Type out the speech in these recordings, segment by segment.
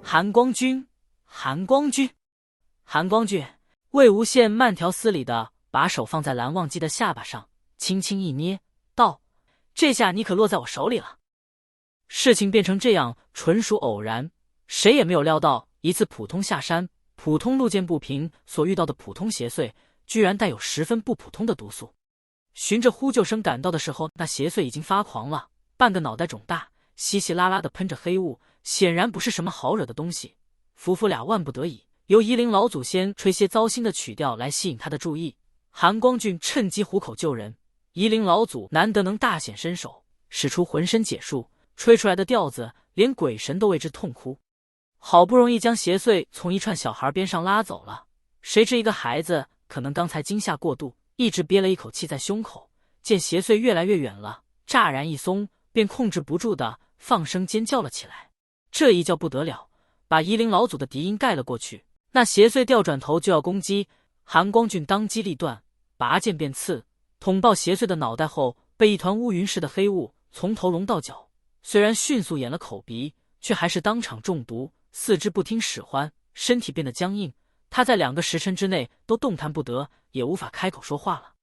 韩光君，韩光君，韩光君！魏无羡慢条斯理的把手放在蓝忘机的下巴上，轻轻一捏，道：“这下你可落在我手里了。”事情变成这样，纯属偶然，谁也没有料到，一次普通下山、普通路见不平所遇到的普通邪祟，居然带有十分不普通的毒素。循着呼救声赶到的时候，那邪祟已经发狂了，半个脑袋肿大，稀稀拉拉的喷着黑雾，显然不是什么好惹的东西。夫妇俩万不得已，由夷陵老祖先吹些糟心的曲调来吸引他的注意。韩光俊趁机虎口救人，夷陵老祖难得能大显身手，使出浑身解数，吹出来的调子连鬼神都为之痛哭。好不容易将邪祟从一串小孩边上拉走了，谁知一个孩子可能刚才惊吓过度，一直憋了一口气在胸口，见邪祟越来越远了，乍然一松，便控制不住的放声尖叫了起来。这一叫不得了，把夷陵老祖的笛音盖了过去。那邪祟调转头就要攻击，韩光俊当机立断，拔剑便刺，捅爆邪祟的脑袋后，被一团乌云似的黑雾从头龙到脚，虽然迅速掩了口鼻，却还是当场中毒，四肢不听使唤，身体变得僵硬。他在2个时辰之内都动弹不得，也无法开口说话了。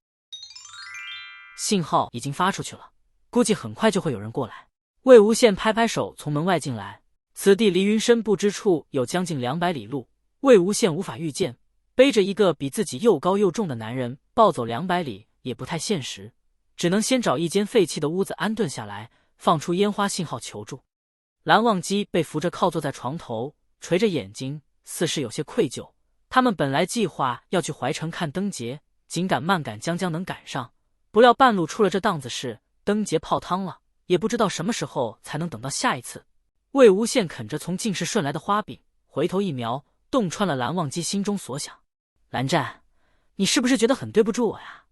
信号已经发出去了，估计很快就会有人过来。魏无羡拍拍手，从门外进来。此地离云深不知处有将近200里路，魏无羡无法预见，背着一个比自己又高又重的男人暴走200里也不太现实，只能先找一间废弃的屋子安顿下来，放出烟花信号求助。蓝忘机被扶着靠坐在床头，垂着眼睛，似是有些愧疚。他们本来计划要去怀城看灯节，紧赶慢赶将将能赶上，不料半路出了这档子事，灯节泡汤了，也不知道什么时候才能等到下一次。魏无羡啃着从进士顺来的花饼，回头一瞄，洞穿了蓝忘机心中所想。蓝湛，你是不是觉得很对不住我呀？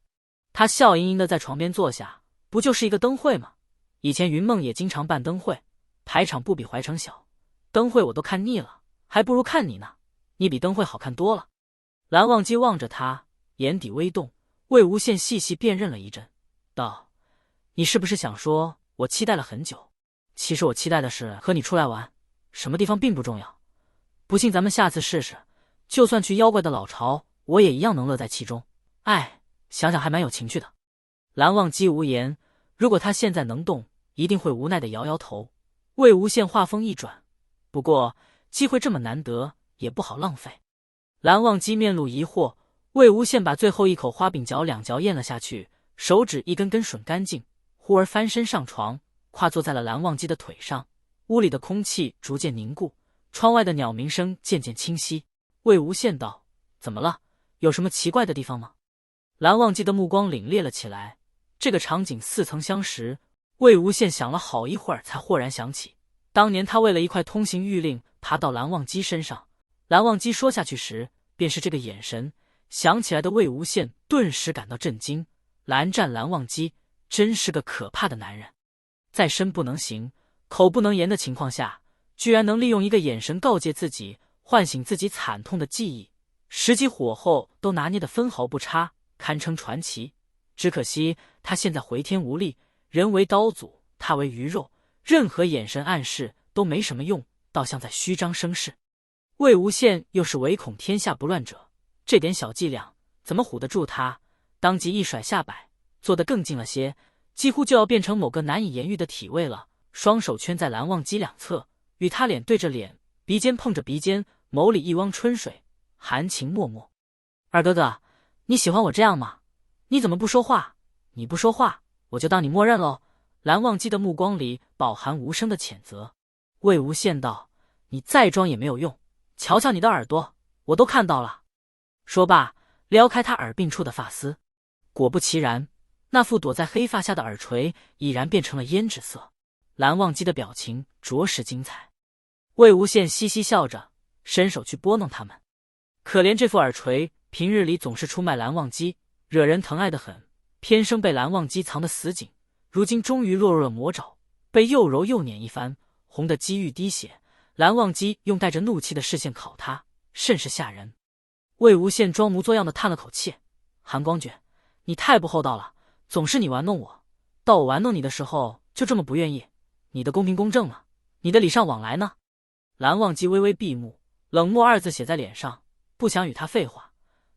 他笑盈盈的在床边坐下，不就是一个灯会吗？以前云梦也经常办灯会，排场不比怀城小，灯会我都看腻了，还不如看你呢，你比灯会好看多了。蓝忘机望着他，眼底微动。魏无羡细细辨认了一阵，道：“你是不是想说我期待了很久？其实我期待的是和你出来玩，什么地方并不重要。不信咱们下次试试，就算去妖怪的老巢，我也一样能乐在其中。哎，想想还蛮有情趣的。”蓝忘机无言，如果他现在能动，一定会无奈的摇摇头。魏无羡话锋一转，不过机会这么难得，也不好浪费。蓝忘机面露疑惑，魏无羡把最后一口花饼嚼2嚼咽了下去，手指一根根吮干净，忽而翻身上床，跨坐在了蓝忘机的腿上。屋里的空气逐渐凝固，窗外的鸟鸣声渐渐清晰。魏无羡道：“怎么了？有什么奇怪的地方吗？”蓝忘机的目光凛冽了起来。这个场景似曾相识，魏无羡想了好一会儿，才豁然想起，当年他为了一块通行谕令爬到蓝忘机身上，蓝忘机说下去时便是这个眼神。想起来的魏无羡顿时感到震惊，蓝湛蓝忘机真是个可怕的男人，在身不能行口不能言的情况下，居然能利用一个眼神告诫自己，唤醒自己惨痛的记忆，时机火候都拿捏得分毫不差，堪称传奇。只可惜他现在回天无力，人为刀俎，他为鱼肉，任何眼神暗示都没什么用，倒像在虚张声势。魏无羡又是唯恐天下不乱者，这点小伎俩怎么唬得住他？当即一甩下摆，坐得更近了些，几乎就要变成某个难以言喻的体位了，双手圈在蓝忘机两侧，与他脸对着脸，鼻尖碰着鼻尖，眸里一汪春水，含情脉脉。二哥哥，你喜欢我这样吗？你怎么不说话？你不说话，我就当你默认喽。蓝忘机的目光里饱含无声的谴责。魏无羡道：“你再装也没有用，瞧瞧你的耳朵，我都看到了。”说罢，撩开他耳鬓处的发丝，果不其然，那副躲在黑发下的耳垂已然变成了胭脂色。蓝忘机的表情着实精彩。魏无羡嘻嘻笑着，伸手去拨弄他们。可怜这副耳垂，平日里总是出卖蓝忘机，惹人疼爱得很，偏生被蓝忘机藏得死紧，如今终于落入了魔爪，被又揉又捻一番，红得几欲滴血。蓝忘机用带着怒气的视线考他，甚是吓人。魏无羡装模作样的叹了口气：“韩光觉，你太不厚道了，总是你玩弄我，到我玩弄你的时候就这么不愿意，你的公平公正呢？你的礼尚往来呢？”蓝忘机微微闭目，冷漠二字写在脸上，不想与他废话。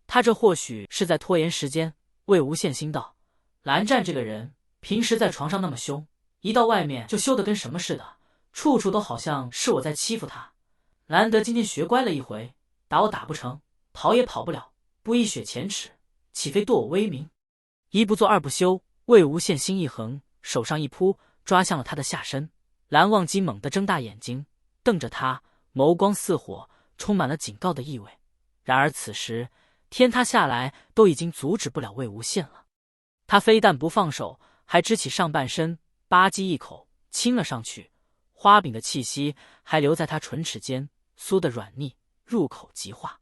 他这或许是在拖延时间。魏无羡心道：蓝湛这个人，平时在床上那么凶，一到外面就羞得跟什么似的，处处都好像是我在欺负他。难得今天学乖了一回，打我打不成，跑也跑不了，不一雪前耻，岂非堕我威名？一不做二不休，魏无羡心一横，手上一扑，抓向了他的下身。蓝忘机猛地睁大眼睛，瞪着他，眸光似火，充满了警告的意味。然而此时天塌下来都已经阻止不了魏无羡了。他非但不放手，还支起上半身，吧唧一口亲了上去，花饼的气息还留在他唇齿间，酥得软腻，入口即化。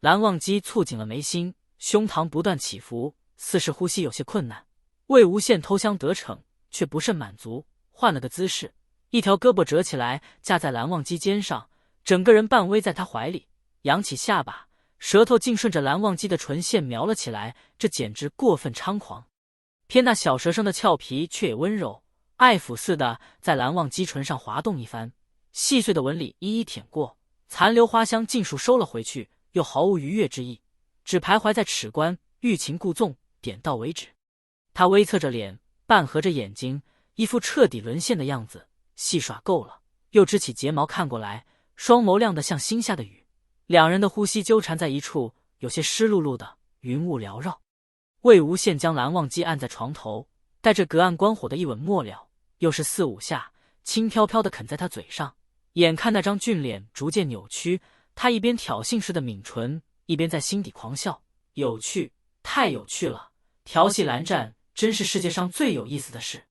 蓝忘机蹙紧了眉心，胸膛不断起伏，似是呼吸有些困难。魏无羡偷香得逞，却不甚满足，换了个姿势，一条胳膊折起来架在蓝忘机肩上，整个人半偎在他怀里，扬起下巴，舌头竟顺着蓝忘机的唇线描了起来，这简直过分猖狂。偏那小舌上的俏皮却也温柔，爱抚似的在蓝忘机唇上滑动一番，细碎的纹理一一舔过，残留花香尽数收了回去，又毫无逾越之意，只徘徊在齿关，欲擒故纵，点到为止。他微侧着脸，半合着眼睛，一副彻底沦陷的样子，戏耍够了，又支起睫毛看过来，双眸亮得像星下的雨。两人的呼吸纠缠在一处，有些湿漉漉的，云雾缭绕。魏无羡将蓝忘机按在床头，带着隔岸观火的一吻末了，又是四五下，轻飘飘的啃在他嘴上。眼看那张俊脸逐渐扭曲，他一边挑衅似的抿唇，一边在心底狂笑：有趣，太有趣了！调戏蓝湛真是世界上最有意思的事。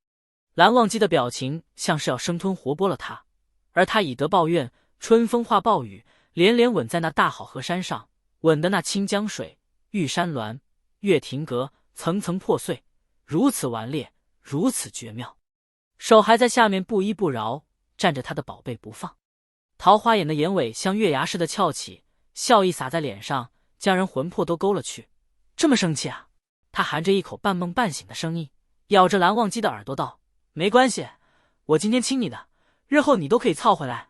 蓝忘机的表情像是要生吞活剥了他，而他以德报怨，春风化暴雨，连连吻在那大好河山上，吻得那清江水、玉山峦、月亭阁层层破碎，如此顽劣，如此绝妙。手还在下面不依不饶，站着他的宝贝不放。桃花眼的眼尾像月牙似的翘起，笑意洒在脸上，将人魂魄都勾了去。这么生气啊？他含着一口半梦半醒的声音，咬着蓝忘机的耳朵道：没关系，我今天亲你的，日后你都可以操回来。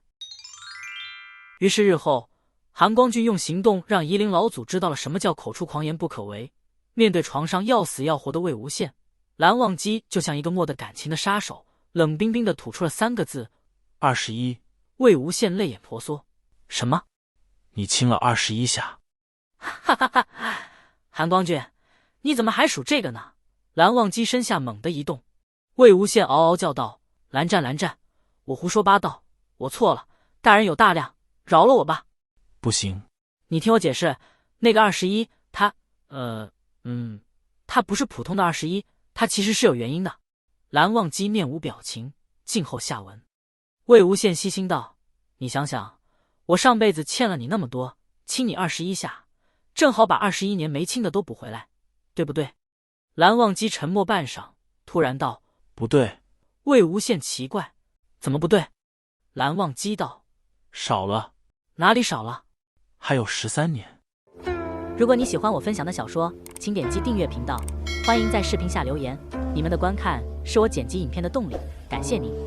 于是日后，韩光俊用行动让夷陵老祖知道了什么叫口出狂言不可为。面对床上要死要活的魏无羡，蓝忘机就像一个没得感情的杀手，冷冰冰地吐出了3个字：21。魏无羡泪眼婆娑：什么？你亲了21下？哈哈哈！韩光俊，你怎么还数这个呢？蓝忘机身下猛地一动。魏无羡嗷嗷叫道：蓝湛，蓝湛，我胡说八道，我错了，大人有大量，饶了我吧。不行，你听我解释，那个21，他不是普通的21，他其实是有原因的。蓝忘机面无表情，静候下文。魏无羡细心道：你想想，我上辈子欠了你那么多，亲你21下，正好把21年没亲的都补回来，对不对？蓝忘机沉默半晌，突然道：不对。魏无羡奇怪：怎么不对？蓝忘机道：少了。哪里少了？还有13年。如果你喜欢我分享的小说，请点击订阅频道，欢迎在视频下留言，你们的观看是我剪辑影片的动力，感谢您。